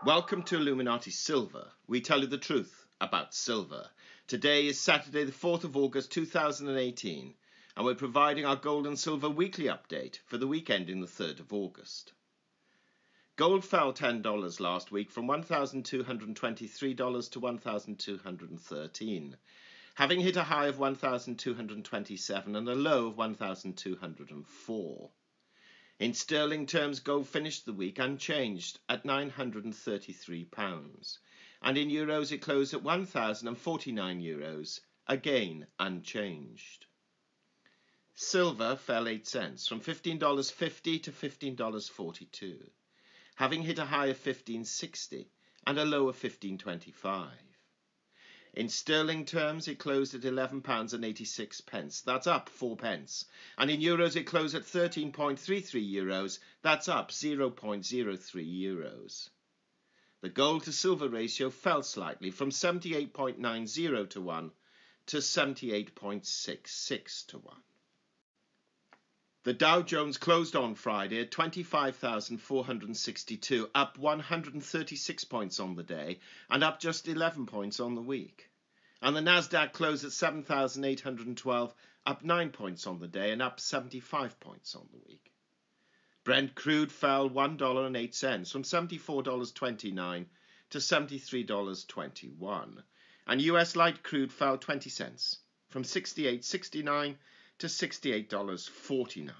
Welcome to Illuminati Silver. We tell you the truth about silver. Today is Saturday the 4th of August 2018 and we're providing our gold and silver weekly update for the week ending the 3rd of August. Gold fell $10 last week from $1,223 to $1,213, having hit a high of $1,227 and a low of $1,204. In sterling terms, gold finished the week unchanged at £933, and in euros it closed at €1,049, again unchanged. Silver fell 8 cents from $15.50 to $15.42, having hit a high of $15.60 and a low of $15.25. In sterling terms, it closed at £11.86. That's up 4 pence. And in euros, it closed at 13.33 euros. That's up 0.03 euros. The gold to silver ratio fell slightly from 78.90 to 1 to 78.66 to 1. The Dow Jones closed on Friday at 25,462, up 136 points on the day and up just 11 points on the week. And the NASDAQ closed at 7,812, up 9 points on the day and up 75 points on the week. Brent crude fell $1.08 from $74.29 to $73.21. And US light crude fell 20 cents from $68.69 to $68.49.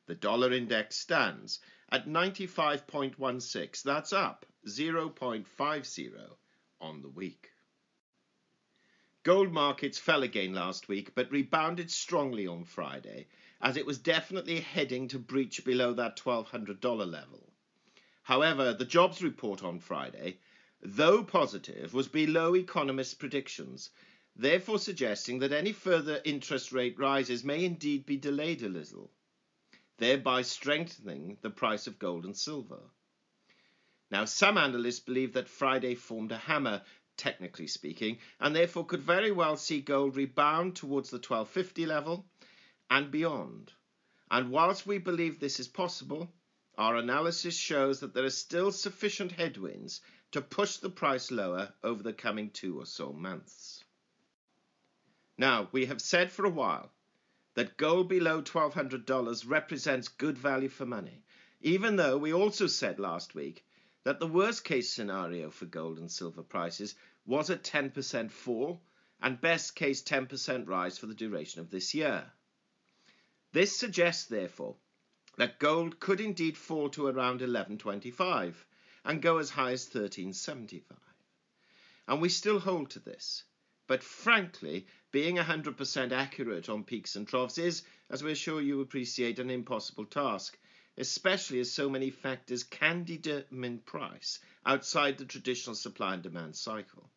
The dollar index stands at 95.16. That's up 0.50 on the week. Gold markets fell again last week, but rebounded strongly on Friday, as it was definitely heading to breach below that $1,200 level. However, the jobs report on Friday, though positive, was below economists' predictions, therefore suggesting that any further interest rate rises may indeed be delayed a little, thereby strengthening the price of gold and silver. Now, some analysts believe that Friday formed a hammer, technically speaking, and therefore could very well see gold rebound towards the 1250 level and beyond. And whilst we believe this is possible, our analysis shows that there are still sufficient headwinds to push the price lower over the coming 2 or so months. Now, we have said for a while that gold below $1,200 represents good value for money, even though we also said last week that the worst case scenario for gold and silver prices was a 10% fall and best case 10% rise for the duration of this year. This suggests, therefore, that gold could indeed fall to around $11.25 and go as high as $13.75. And we still hold to this. But frankly, being 100% accurate on peaks and troughs is, as we're sure you appreciate, an impossible task, especially as so many factors can determine price outside the traditional supply and demand cycle.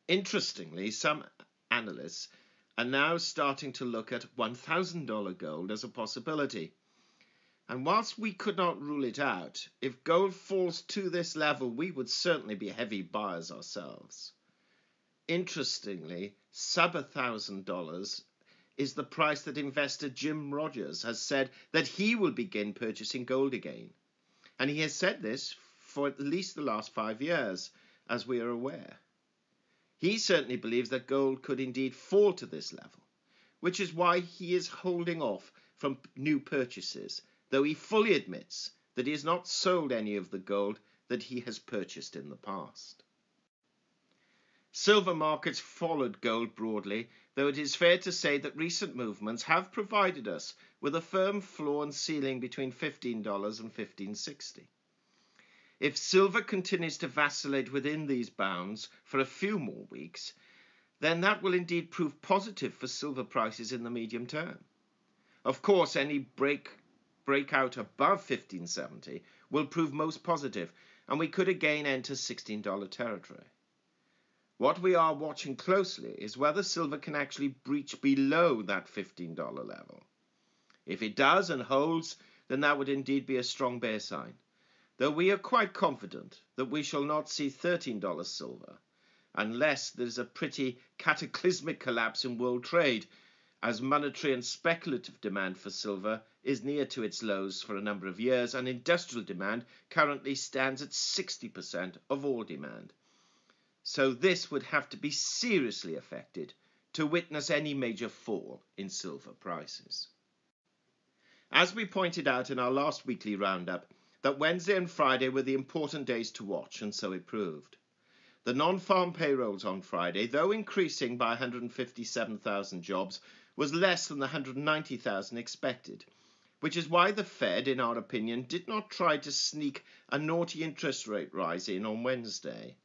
Interestingly, some analysts are now starting to look at $1,000 gold as a possibility. And whilst we could not rule it out, if gold falls to this level, we would certainly be heavy buyers ourselves. Interestingly, sub $1,000 is the price that investor Jim Rogers has said that he will begin purchasing gold again. And he has said this for at least the last 5 years, as we are aware. He certainly believes that gold could indeed fall to this level, which is why he is holding off from new purchases, though he fully admits that he has not sold any of the gold that he has purchased in the past. Silver markets followed gold broadly, though it is fair to say that recent movements have provided us with a firm floor and ceiling between $15 and $15.60. If silver continues to vacillate within these bounds for a few more weeks, then that will indeed prove positive for silver prices in the medium term. Of course, any breakout above $15.70 will prove most positive, and we could again enter $16 territory. What we are watching closely is whether silver can actually breach below that $15 level. If it does and holds, then that would indeed be a strong bear sign, though we are quite confident that we shall not see $13 silver, unless there is a pretty cataclysmic collapse in world trade, as monetary and speculative demand for silver is near to its lows for a number of years, and industrial demand currently stands at 60% of all demand. So this would have to be seriously affected to witness any major fall in silver prices. As we pointed out in our last weekly roundup, that Wednesday and Friday were the important days to watch, and so it proved. The non-farm payrolls on Friday, though increasing by 157,000 jobs, was less than the 190,000 expected, which is why the Fed, in our opinion, did not try to sneak a naughty interest rate rise in on Wednesday,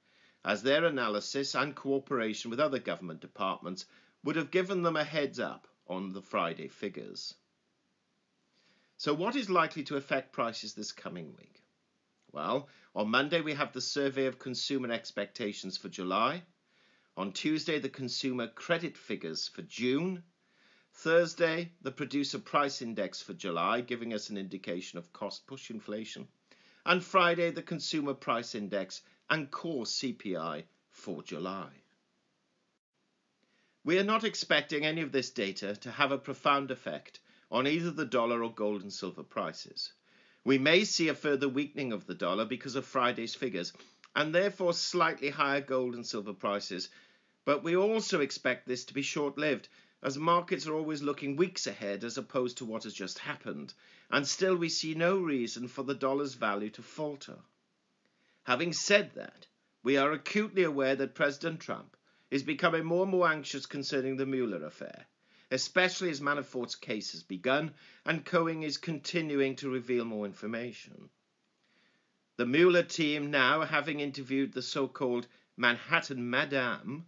as their analysis and cooperation with other government departments would have given them a heads up on the Friday figures. So what is likely to affect prices this coming week? Well, on Monday we have the survey of consumer expectations for July. On Tuesday, the consumer credit figures for June. Thursday, the producer price index for July, giving us an indication of cost push inflation. And Friday, the consumer price index and core CPI for July. We are not expecting any of this data to have a profound effect on either the dollar or gold and silver prices. We may see a further weakening of the dollar because of Friday's figures, and therefore slightly higher gold and silver prices, but we also expect this to be short-lived, as markets are always looking weeks ahead as opposed to what has just happened, and still we see no reason for the dollar's value to falter. Having said that, we are acutely aware that President Trump is becoming more and more anxious concerning the Mueller affair, especially as Manafort's case has begun and Cohen is continuing to reveal more information. The Mueller team, now having interviewed the so-called Manhattan Madame,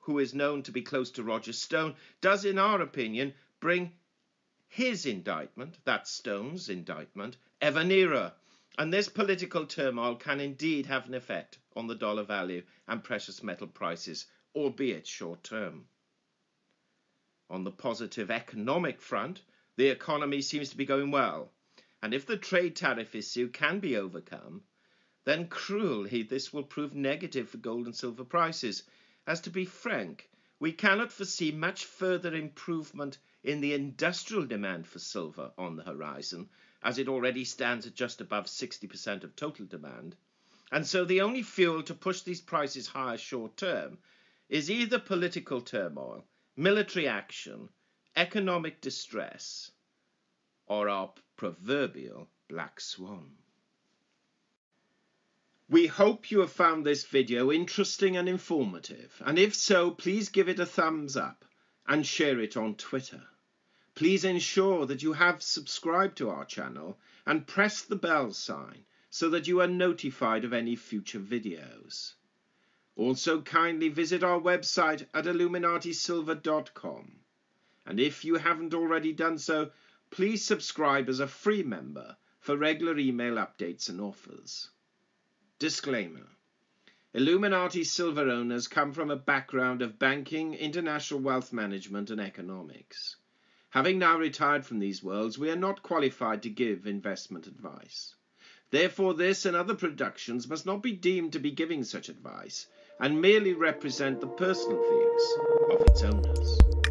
who is known to be close to Roger Stone, does, in our opinion, bring his indictment, that's Stone's indictment, ever nearer. And this political turmoil can indeed have an effect on the dollar value and precious metal prices, albeit short-term. On the positive economic front, the economy seems to be going well, and if the trade tariff issue can be overcome, then cruelly this will prove negative for gold and silver prices, as to be frank, we cannot foresee much further improvement in the industrial demand for silver on the horizon, as it already stands at just above 60% of total demand, and so the only fuel to push these prices higher short-term is either political turmoil, military action, economic distress, or our proverbial black swan. We hope you have found this video interesting and informative, and if so, please give it a thumbs up and share it on Twitter. Please ensure that you have subscribed to our channel and press the bell sign so that you are notified of any future videos. Also, kindly visit our website at illuminatisilver.com. And if you haven't already done so, please subscribe as a free member for regular email updates and offers. Disclaimer. Illuminati Silver owners come from a background of banking, international wealth management and economics. Having now retired from these worlds, we are not qualified to give investment advice. Therefore, this and other productions must not be deemed to be giving such advice, and merely represent the personal views of its owners.